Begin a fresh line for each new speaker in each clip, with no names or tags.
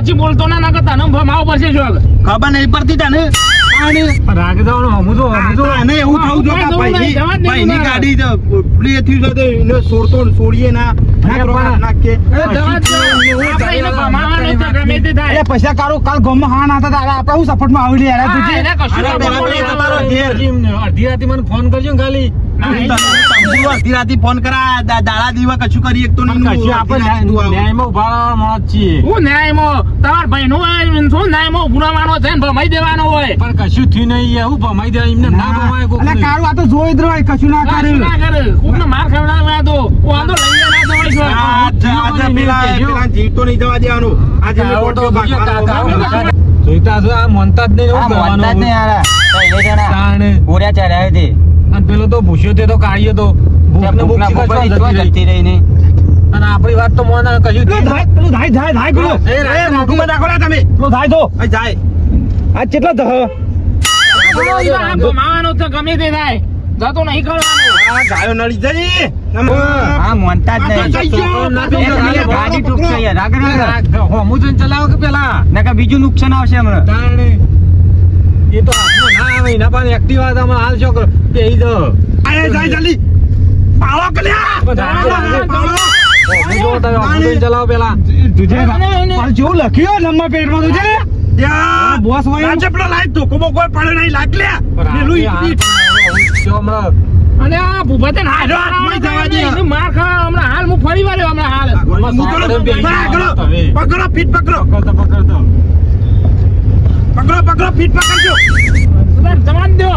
પછી બોલતો ના ના તને ભમાવ પડશે જો
ખબર નહીં પડતી તને
રાગ જવાનું હમું તો
અને એવું થવું જો ભાઈની ગાડી પ્લે થયું છે તો એને છોડીએ ના નાખીએ પૈસા કાઢો કાલ ગમમાં હા ના હતા આપડે હું સપોર્ટ માં આવી
અડધી રાતે મને ફોન કરજો ખાલી
અડધી રાતે ફોન કરા દાડા દીવા કશું કરી એક તો
ન્યાયમાં ઉભા માણસ છીએ
હું ન્યાયમાં તમાર ભાઈ નું શું ન્યાયમાં ભૂલાવાનો છે ને ભમાઈ દેવાનો હોય
પણ કશું થયું નહીં હું ભમાઈ દે એમને ના ભમાય
કાળું આ તો જોઈ જ રહ્યો કશું ના કરે
કોકને માર ખવડાવવા દો વાંધો લઈ ના
પેલા જીવતો નહીં જવા દેવાનું આજે
જોઈતા આ મનતા જ નહીં અને પેલો તો ભૂસ્યો તે તો કાઢ્યો તો અને આપણી વાત તો મોના કશું
આ કેટલા
ભમાવાનો તો ગમે તે થાય જતો નહીં કરવાનો
ગાયો નડી જઈ
ચલાવો કે પેલા
બીજું નુકસાન આવશે હમણાં
એ તો હાથમાં ના આવે એના પાસે એક્ટિવા તમે હાલ છો કે
જાય જલ્દી પાળો કલ્યા
ચલાવો પેલા
જેવું લખ્યો નંબર પેટમાં તું છે બોસ પેલો લાઈટ ધોકો કોઈ પડે નહીં લાગ લે
અને આ ભૂપતે માર ખા હમણાં હાલ હું ફરી વાળ્યો હમણાં હાલ
પકડો ફીટ પકડો ફીટ પકડજો
જવાન દો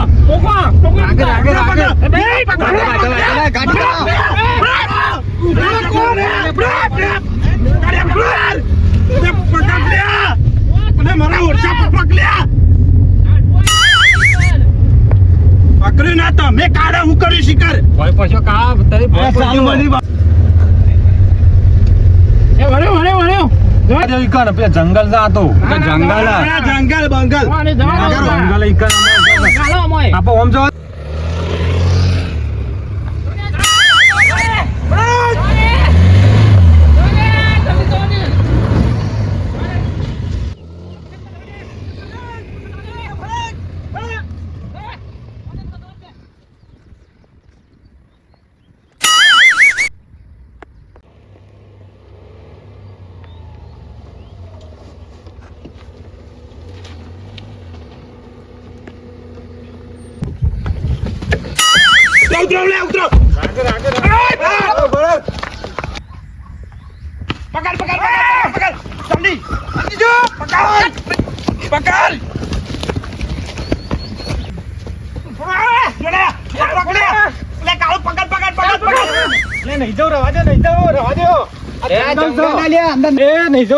પકડ્યું ના તમે કાઢે હું કર્યું શિકાર
જંગલ જા તો
જંગલ બંગલ
આપો ઓમ જો
ઉતરો પકડ જલ્દી જો પકડ
નહીં જવું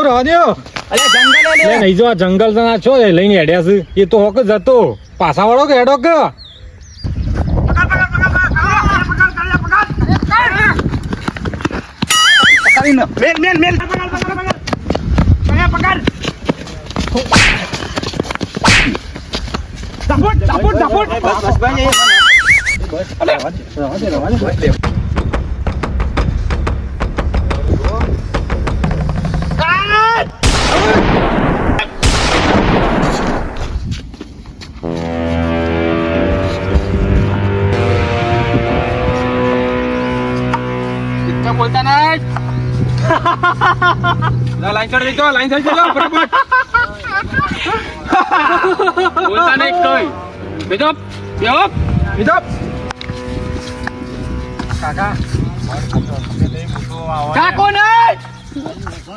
રવા દો નહીં જો આ જંગલ ના છો લઈને હેડ્યા છે એ તો હોક જતો પાછા વાળો કે હેડો કે
મેલ
બોલતા નહીં
લાઈન ચડી જજો ફટાફટ
બોલતા નહીં કઈ બેજો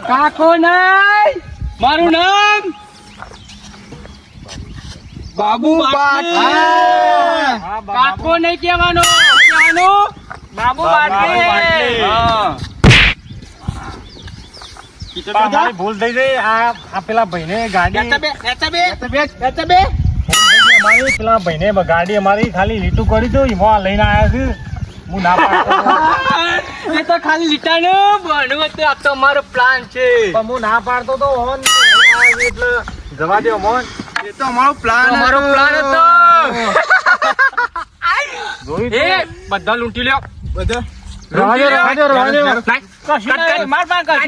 કાકો નહીં મારું નામ
બાબુ
કાકો નહીં કહેવાનો બાબુ
મારી ભૂલ થઈ ગઈ આ પેલા ભાઈને ગાડી અમારી પેલા ભાઈને ગાડી અમારી ખાલી લીટું કરી દો એમાં લઈને આવ્યા છે હું ના પાડતો
એ તો ખાલી લીટાનો બનવું હતું આ તો અમારો પ્લાન છે
પણ હું ના પાડતો તો હોન એટલે જવા દો મોન
એ તો અમારો પ્લાન
હતો
જોઈ
એ બધા લૂંટી લ્યો
બધા
રવા દો
માર પાન કર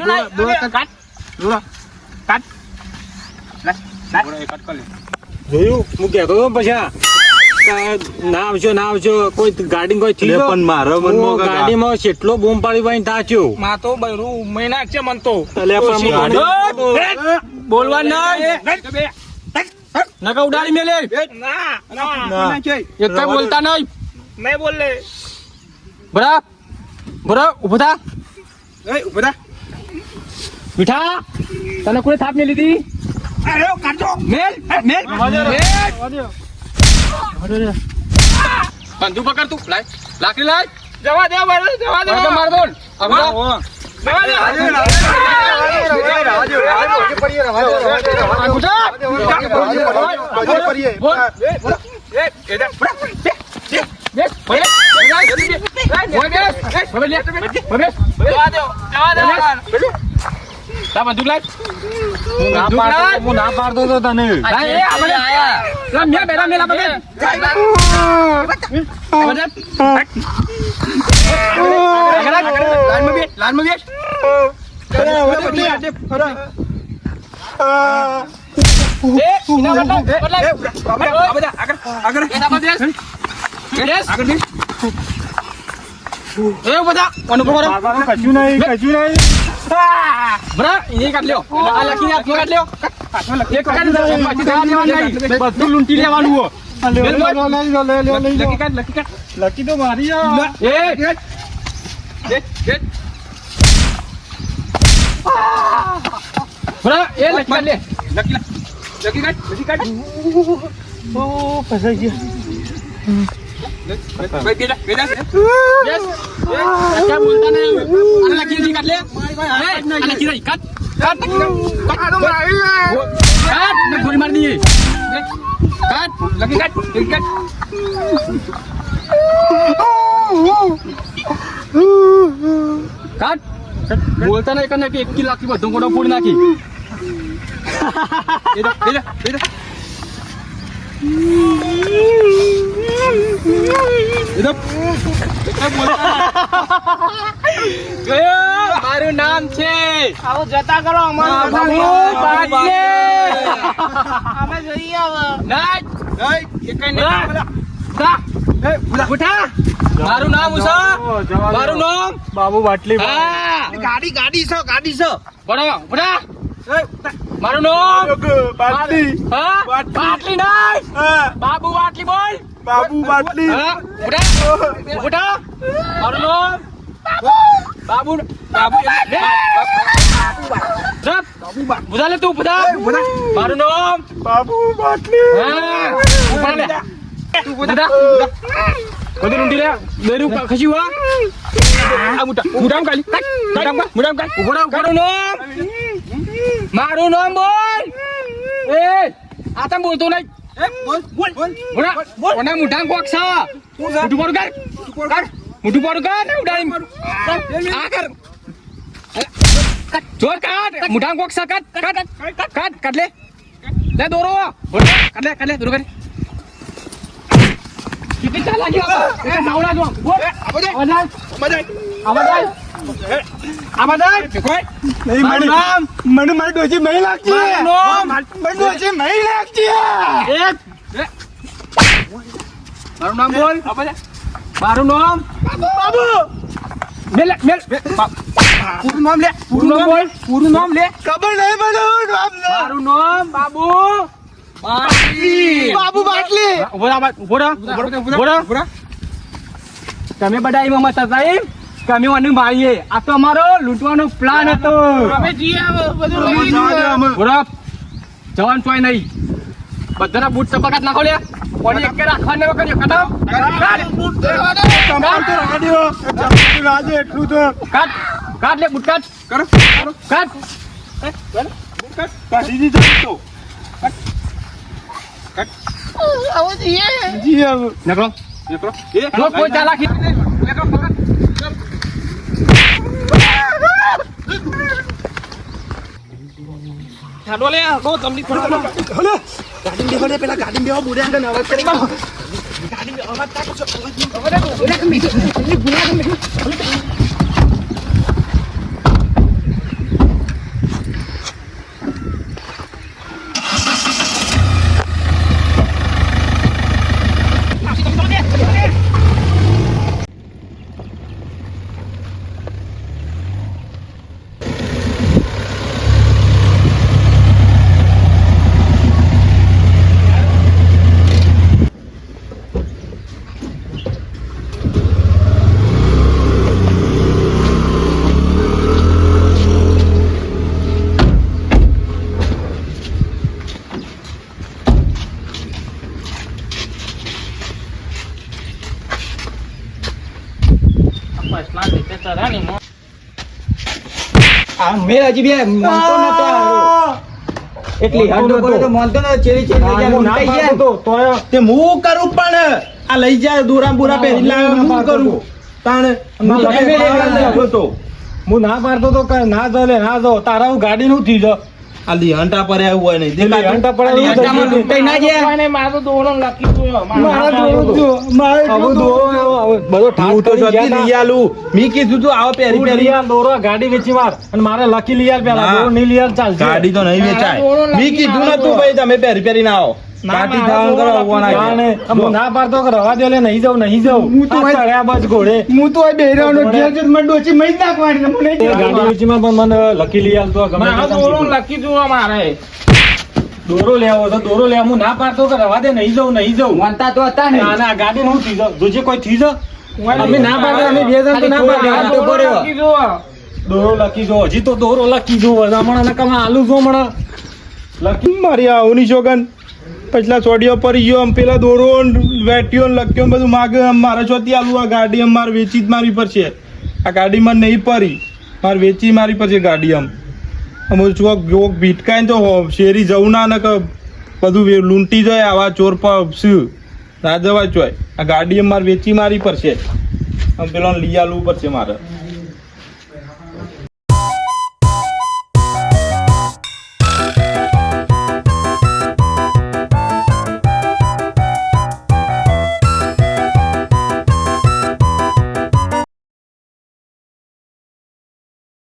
જોયું હું કહેતો હતો પછી ના આવશો કોઈ ગાડી કોઈ થઈ ગયો.
પણ મારા મનમાં કાકા.
ગાડીમાં કેટલો બોમ્બ પાડી પાડીને તાચ્યો.
માં તો બૈરું મહિના છે મન તો
અલ્યા પણ હું
ગાડી-
બોલવા નહીં નકા ઉડાડી મેલે
ના ના
ના.
એક કઈ બોલતા નહીં
નહીં બોલે
બરા ઉભો થા
એ, ઉભા થા.
મીઠા તને કોઈ થાપ નહીં લીધી
અરે, કાઢો.
મેલ બંદૂક પકડ તું લાય લાકડી લાય
જવા દે મારે જવા દે
માર બોલ
જવા દે
બંદૂક લાય હું ના પાડતો તો તને કશું નહીં બધું લૂંટી લેવાનું લકી તો મારી બોલતા નહીં કે 1 લાખ બધું કોડો ફોડી નાખી મારું નામ છે
આવો જતા કરો અમારું
બાબુ બાટલે.
અમે જોઈએ હવે
મારું નામ ઉષા મારું નામ બાબુ બાટલી
ગાડી છે
બડા મારું નામ
બાટલી.
હા બાટલી નહીં બાબુ બાટલી બોલ
બાબુ બાટલી.
હા બડા મારું નામ બાબુ બુધા લે તું બુધા મારું નામ
બાબુ બાટલી.
હા ઉભા લે તું બુધા બધું લૂંટી લે બેરું ખસી હુઆ આ મુડામ કાલી મુડામ કાલી ઉભો રહો મારું નામ બોલ એ આ તમ બોલતો નહીં બોલ ઓના મુઢાં કોક છે મુઠું પાડું કર મુઠું પાડું કર ઉડાડી આ કર જોર કાટ મુઢાં કોક છે કાટ લે દોરો કાટ લે દોરો કર કેટલી ચાલ લાગી એ નાવડા જો બોલ
મને મારી ડોસી નહીં લાગતી. મારી ડોસી નહીં લાગતી.
મારું નામ બોલ મારું નામ
બાબુ.
પૂરું નામ લે પૂરું નામ લે
ખબર નહીં બધું નામ લે.
મારું નામ બાબુ
બાબુ બાટલી.
તમે બધા એમાં મત હતા એમ કે અમે મને મારીએ આ તો અમારો લૂંટવાનો પ્લાન હતો
અમે જઈએ હવે બધું લઈ
જવા દે અમે.
બરાબર જવાન ચોય નહીં બધાના બૂટ ચપાકાત નાખો લે કોની એક કે રાખવાને કર્યો કટાવ
તમારે તો રાડ્યો. રાજે એટલું તો
કાટ લે બૂટ કાટ કાટ
કાઢી દીધો તો.
આવો જઈએ
જી હવે.
નકરો જો કોઈ ચાલાકી
ચાલો લે ગો તમને થોડો
ગાડી બેહો લે, પેલા ગાડી બેહો બુડે આગળ અવાજ કરી દો.
આ મેં હજી બે મોનતો નતો આવ્યો. એટલી હદ ઉપર તો મોનતો ન ચેરી ચેરી લઈ જાય
ના
ઉલટાઈ
પાડતો
જાય.
તો તે હું કરું પણ આ લઈ જાય દોરા બોરા પહેરી લાવે હું કરું તાણ
હું તો એમ એ
આવ્યો તો
હું ના પાડતો તો કે ના ચાલે ના જાઓ તારા હું ગાડી નું થઈ જાઉં
આ લીહંટા પર આવ્યું હોય નહીં
એટલે ઘંટા પડે એવું
હંટામાં
થઈ
લૂંટાઈ ના જાય.
કોઈને મારો દોરો લખી દો
મારા દોરો જો મારે આવું દોરો આવો બધો ઠાસ
હું તો
કરી
જતી
ગયા
લઈ આલું મી કીધું તું આવો પહેરી
તું લઈ
પહેરી
આલ દોરો ગાડી વેચી માર અને મારે લકી લઈ આલ પેલા
ના.
દોરો નહીં લઈ આલ ચાલશે
ગાડી તો નહીં
મારા દોરો
વેચાય
લખી
મી કીધું
મારો
નતું
દોરો.
ભાઈ તમે પહેરી પહેરી ના આવો
ના,
કાઢી
મારો
જવાનું
દોરો
કરો
લખી
ઉભા ના
જાણે,
કરો.
હું ના પાડતો કે રવા દે લે નહીં જાઉં
હું તો
આ ચડ્યા બસ ઘોડે
હું તો આ બેરાનો ઘેર જ મને ડોચી મઈ જ નાખવાની મને
એ ગાડી વેચીમાં પણ મને લકી લઈ આલ તો ગમે
મારો
તે
દોરો
કામ
લખી દો મારે
દોરો લેવો તો દોરો લે હું ના પાડતો કે રવા દે નહીં જાઉં
મોનતા તો હતા ને.
ના ના ગાડી નું થઈ જાઉં જોજે કોઈ થઈ જાઉં અમે ના પાડતા અમે બે જણ તો ના
ખાલી
પાડતા
થોડા
દોરો
પડ્યો.
લખી દો
દોરો લકી જો હજી તો દોરો લકી જો હમણાં નકામાં આલુ જો હમણાં લકી
મારી આવું શોગન પછલા ચોડીઓ પર ગયો આમ પેલા દોરો વેટ્યો ને લખ્યો ને બધું માગે આમ મારે ચોથી આલું આ ગાડી આમ મારે વેચી જ મારી પર છે આ ગાડીમાં નહીં પરી મારે વેચી મારી પર છે ગાડી આમ અમે ચોક જોક ભીટકાય તો શેરી જવું ના ને કે બધું લૂંટી જાય આવા ચોર પર શું ના જવા ચોય આ ગાડી આમ મારે વેચી મારી પર છે આમ પેલો લઈ આલવું પડશે મારે